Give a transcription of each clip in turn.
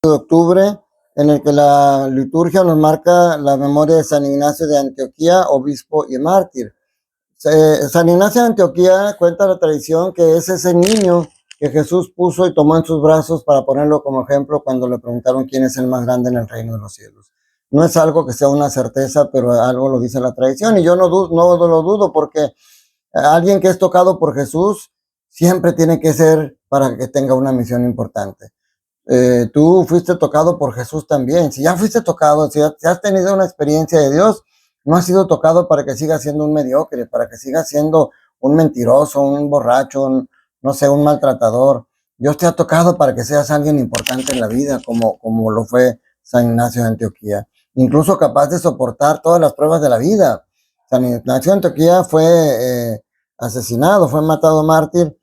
de octubre, en el que la liturgia nos marca la memoria de San Ignacio de Antioquía, obispo y mártir. San Ignacio de Antioquía cuenta la tradición que es ese niño que Jesús puso y tomó en sus brazos para ponerlo como ejemplo cuando le preguntaron quién es el más grande en el reino de los cielos. No es algo que sea una certeza, pero algo lo dice la tradición, y yo no lo dudo, porque alguien que es tocado por Jesús siempre tiene que ser para que tenga una misión importante. Tú fuiste tocado por Jesús también. Si ya fuiste tocado, si has tenido una experiencia de Dios, no has sido tocado para que sigas siendo un mediocre, para que sigas siendo un mentiroso, un borracho, no sé, un maltratador. Dios te ha tocado para que seas alguien importante en la vida, como lo fue San Ignacio de Antioquía. Incluso capaz de soportar todas las pruebas de la vida. San Ignacio de Antioquía fue asesinado, fue matado mártir.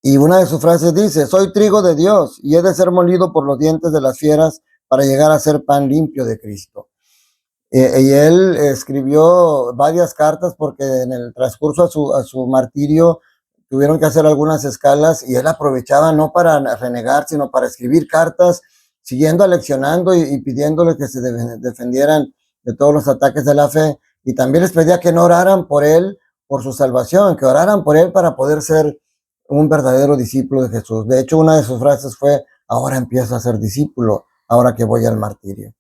Y una de sus frases dice: soy trigo de Dios y he de ser molido por los dientes de las fieras para llegar a ser pan limpio de Cristo. Y él escribió varias cartas porque en el transcurso a su martirio tuvieron que hacer algunas escalas, y él aprovechaba no para renegar, sino para escribir cartas, siguiendo aleccionando y pidiéndole que se defendieran de todos los ataques de la fe. Y también les pedía que no oraran por él, por su salvación, que oraran por él para poder ser un verdadero discípulo de Jesús. De hecho, una de sus frases fue: ahora empiezo a ser discípulo, ahora que voy al martirio.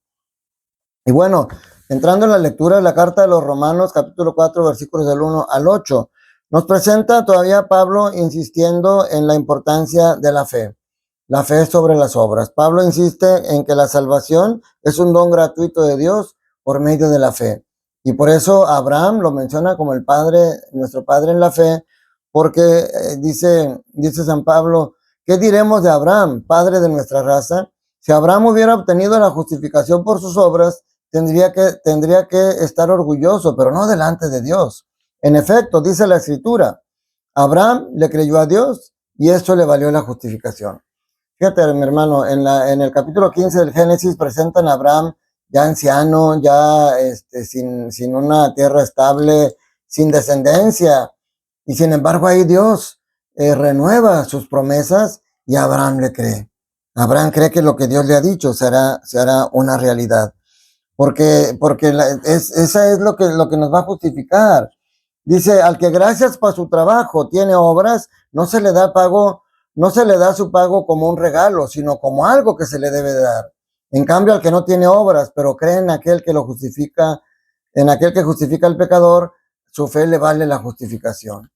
Y bueno, entrando en la lectura de la carta de los Romanos, capítulo 4, versículos del 1 al 8, nos presenta todavía Pablo insistiendo en la importancia de la fe sobre las obras. Pablo insiste en que la salvación es un don gratuito de Dios por medio de la fe. Y por eso Abraham lo menciona como el padre, nuestro padre en la fe, porque dice San Pablo: ¿qué diremos de Abraham, padre de nuestra raza? Si Abraham hubiera obtenido la justificación por sus obras, tendría que estar orgulloso, pero no delante de Dios. En efecto, dice la Escritura, Abraham le creyó a Dios y eso le valió la justificación. Fíjate, mi hermano, en el capítulo 15 del Génesis presentan a Abraham ya anciano, ya sin una tierra estable, sin descendencia, y sin embargo ahí Dios renueva sus promesas y Abraham le cree. Abraham cree que lo que Dios le ha dicho será una realidad. Porque esa es lo que nos va a justificar. Dice: al que gracias por su trabajo tiene obras, no se le da su pago como un regalo, sino como algo que se le debe dar. En cambio, al que no tiene obras, pero cree en aquel que lo justifica, en aquel que justifica al pecador, su fe le vale la justificación.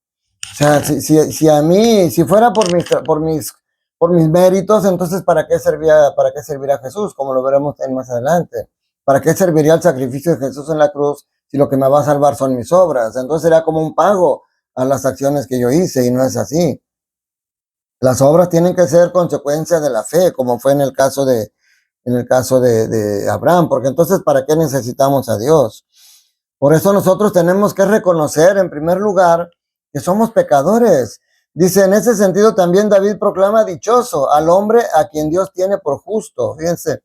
O sea, si a mí, si fuera por mis méritos, entonces ¿para qué servirá Jesús? Como lo veremos más adelante. ¿Para qué serviría el sacrificio de Jesús en la cruz si lo que me va a salvar son mis obras? Entonces será como un pago a las acciones que yo hice, y no es así. Las obras tienen que ser consecuencia de la fe, como fue en el caso de Abraham, porque entonces ¿para qué necesitamos a Dios? Por eso nosotros tenemos que reconocer en primer lugar que somos pecadores. Dice: en ese sentido también David proclama dichoso al hombre a quien Dios tiene por justo. Fíjense,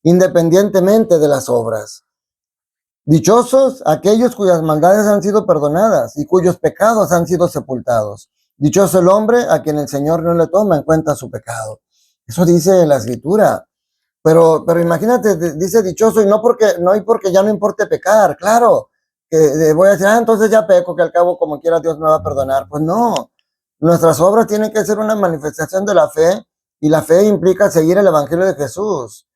independientemente de las obras. Dichosos aquellos cuyas maldades han sido perdonadas y cuyos pecados han sido sepultados. Dichoso el hombre a quien el Señor no le toma en cuenta su pecado. Eso dice la Escritura. Pero imagínate, dice dichoso, y no porque ya no importe pecar, claro, que voy a decir, entonces ya peco, que al cabo como quiera Dios me va a perdonar. Pues no, nuestras obras tienen que ser una manifestación de la fe, y la fe implica seguir el Evangelio de Jesús.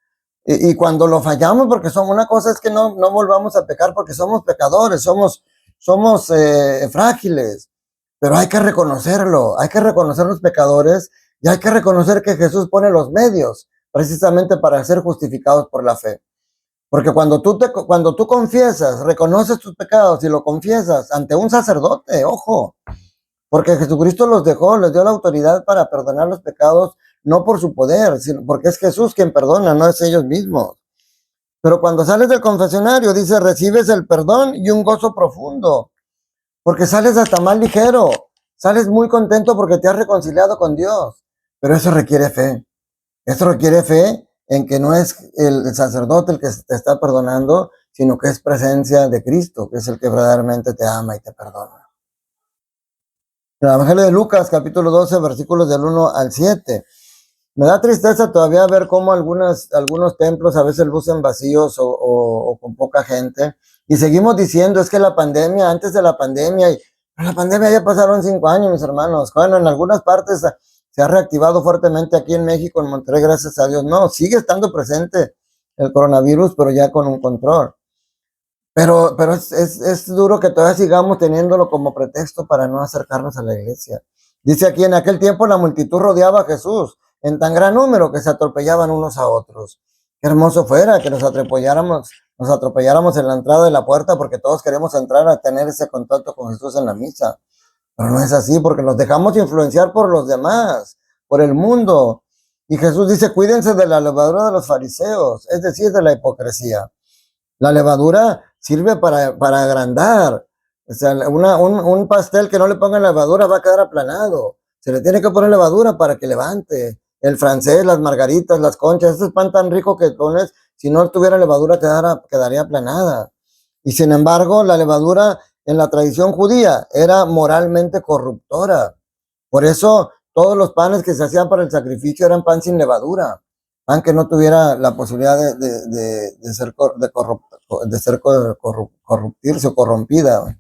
Y cuando lo fallamos, porque una cosa es que no volvamos a pecar porque somos pecadores, somos frágiles, pero hay que reconocerlo, hay que reconocer los pecadores, y hay que reconocer que Jesús pone los medios precisamente para ser justificados por la fe. Porque cuando tú confiesas, reconoces tus pecados y lo confiesas ante un sacerdote, ojo, porque Jesucristo les dio la autoridad para perdonar los pecados, no por su poder, sino porque es Jesús quien perdona, no es ellos mismos. Pero cuando sales del confesionario, dice, recibes el perdón y un gozo profundo, porque sales hasta más ligero, sales muy contento porque te has reconciliado con Dios. Pero eso requiere fe. Eso requiere fe en que no es el sacerdote el que te está perdonando, sino que es presencia de Cristo, que es el que verdaderamente te ama y te perdona. En el Evangelio de Lucas, capítulo 12, versículos del 1 al 7. Me da tristeza todavía ver cómo algunos templos a veces lucen vacíos o con poca gente. Y seguimos diciendo, es que la pandemia, antes de la pandemia, la pandemia ya pasaron 5 años, mis hermanos. Bueno, en algunas partes se ha reactivado fuertemente aquí en México, en Monterrey, gracias a Dios. No, sigue estando presente el coronavirus, pero ya con un control. Pero es duro que todavía sigamos teniéndolo como pretexto para no acercarnos a la iglesia. Dice aquí, en aquel tiempo la multitud rodeaba a Jesús en tan gran número que se atropellaban unos a otros. Qué hermoso fuera que nos atropelláramos en la entrada de la puerta porque todos queremos entrar a tener ese contacto con Jesús en la misa. Pero no es así porque nos dejamos influenciar por los demás, por el mundo. Y Jesús dice, cuídense de la levadura de los fariseos, es decir, de la hipocresía. La levadura sirve para agrandar. O sea, un pastel que no le pongan levadura va a quedar aplanado. Se le tiene que poner levadura para que levante. El francés, las margaritas, las conchas, ese pan tan rico que pones, si no tuviera levadura quedaría aplanada. Y sin embargo, la levadura en la tradición judía era moralmente corruptora. Por eso todos los panes que se hacían para el sacrificio eran pan sin levadura, pan que no tuviera la posibilidad de ser corruptirse o corrompida.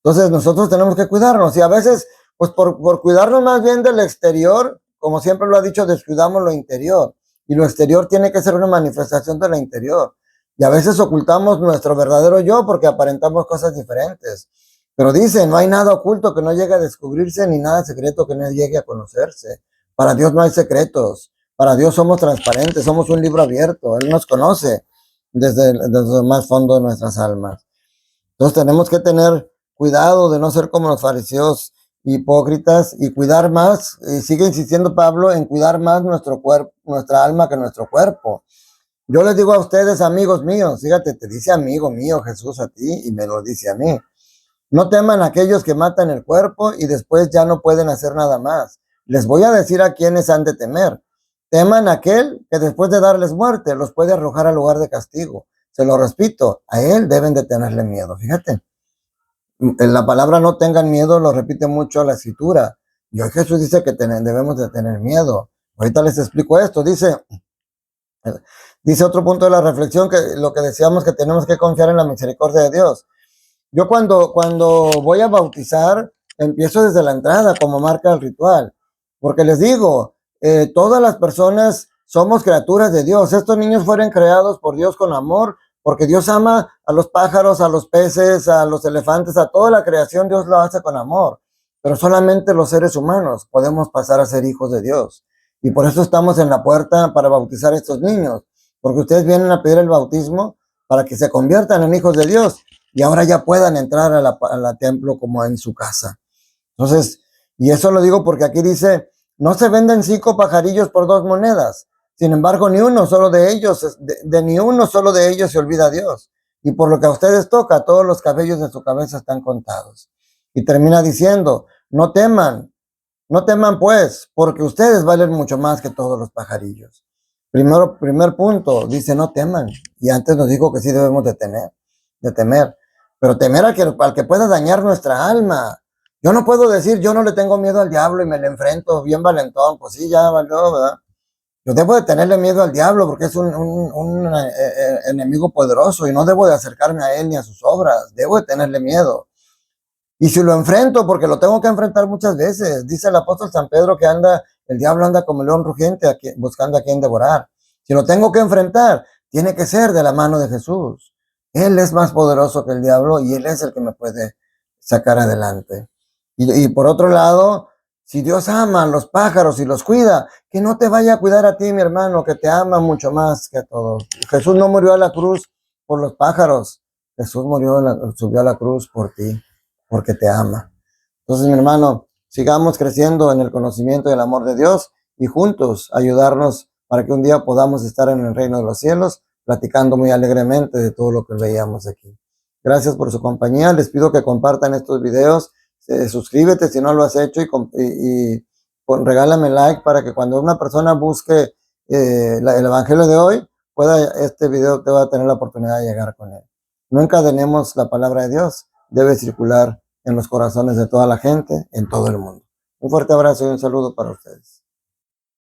Entonces nosotros tenemos que cuidarnos y a veces, pues por cuidarnos más bien del exterior, como siempre lo ha dicho, descuidamos lo interior y lo exterior tiene que ser una manifestación de lo interior. Y a veces ocultamos nuestro verdadero yo porque aparentamos cosas diferentes. Pero dice, no hay nada oculto que no llegue a descubrirse ni nada secreto que no llegue a conocerse. Para Dios no hay secretos. Para Dios somos transparentes, somos un libro abierto. Él nos conoce desde el más fondo de nuestras almas. Entonces tenemos que tener cuidado de no ser como los fariseos hipócritas y cuidar más, y sigue insistiendo Pablo en cuidar más nuestro cuerpo, nuestra alma que nuestro cuerpo. Yo les digo a ustedes, amigos míos, fíjate, te dice amigo mío Jesús a ti y me lo dice a mí. No teman a aquellos que matan el cuerpo y después ya no pueden hacer nada más. Les voy a decir a quienes han de temer. Teman a aquel que después de darles muerte los puede arrojar al lugar de castigo. Se lo repito, a él deben de tenerle miedo. Fíjate, en la palabra no tengan miedo lo repite mucho la escritura. Y hoy Jesús dice que debemos de tener miedo. Ahorita les explico esto. Dice otro punto de la reflexión, que lo que decíamos, que tenemos que confiar en la misericordia de Dios. Yo cuando voy a bautizar, empiezo desde la entrada, como marca el ritual, porque les digo, todas las personas somos criaturas de Dios. Estos niños fueron creados por Dios con amor, porque Dios ama a los pájaros, a los peces, a los elefantes, a toda la creación, Dios lo hace con amor. Pero solamente los seres humanos podemos pasar a ser hijos de Dios. Y por eso estamos en la puerta para bautizar a estos niños, porque ustedes vienen a pedir el bautismo para que se conviertan en hijos de Dios y ahora ya puedan entrar a la templo como en su casa. Entonces, y eso lo digo porque aquí dice, no se venden 5 pajarillos por 2 monedas. Sin embargo, ni uno solo de ellos, ni uno solo de ellos se olvida a Dios. Y por lo que a ustedes toca, todos los cabellos de su cabeza están contados. Y termina diciendo, no teman pues, porque ustedes valen mucho más que todos los pajarillos. Primer punto, dice no teman. Y antes nos dijo que sí debemos de temer. Pero temer al que pueda dañar nuestra alma. Yo no puedo decir, yo no le tengo miedo al diablo y me le enfrento bien valentón. Pues sí, ya valió, ¿verdad? Yo debo de tenerle miedo al diablo porque es un enemigo poderoso y no debo de acercarme a él ni a sus obras. Debo de tenerle miedo. Y si lo enfrento, porque lo tengo que enfrentar muchas veces, dice el apóstol San Pedro que el diablo anda como león rugiente buscando a quien devorar. Si lo tengo que enfrentar, tiene que ser de la mano de Jesús. Él es más poderoso que el diablo y él es el que me puede sacar adelante. Y por otro lado, si Dios ama a los pájaros y los cuida, que no te vaya a cuidar a ti, mi hermano, que te ama mucho más que a todos. Jesús no murió a la cruz por los pájaros, Jesús subió a la cruz por ti, porque te ama. Entonces, mi hermano, sigamos creciendo en el conocimiento y el amor de Dios y juntos ayudarnos para que un día podamos estar en el reino de los cielos, platicando muy alegremente de todo lo que veíamos aquí. Gracias por su compañía. Les pido que compartan estos videos. Suscríbete si no lo has hecho y regálame like para que cuando una persona busque el evangelio de hoy, este video te va a tener la oportunidad de llegar con él. No encadenemos la palabra de Dios. Debe circular en los corazones de toda la gente, en todo el mundo. Un fuerte abrazo y un saludo para ustedes.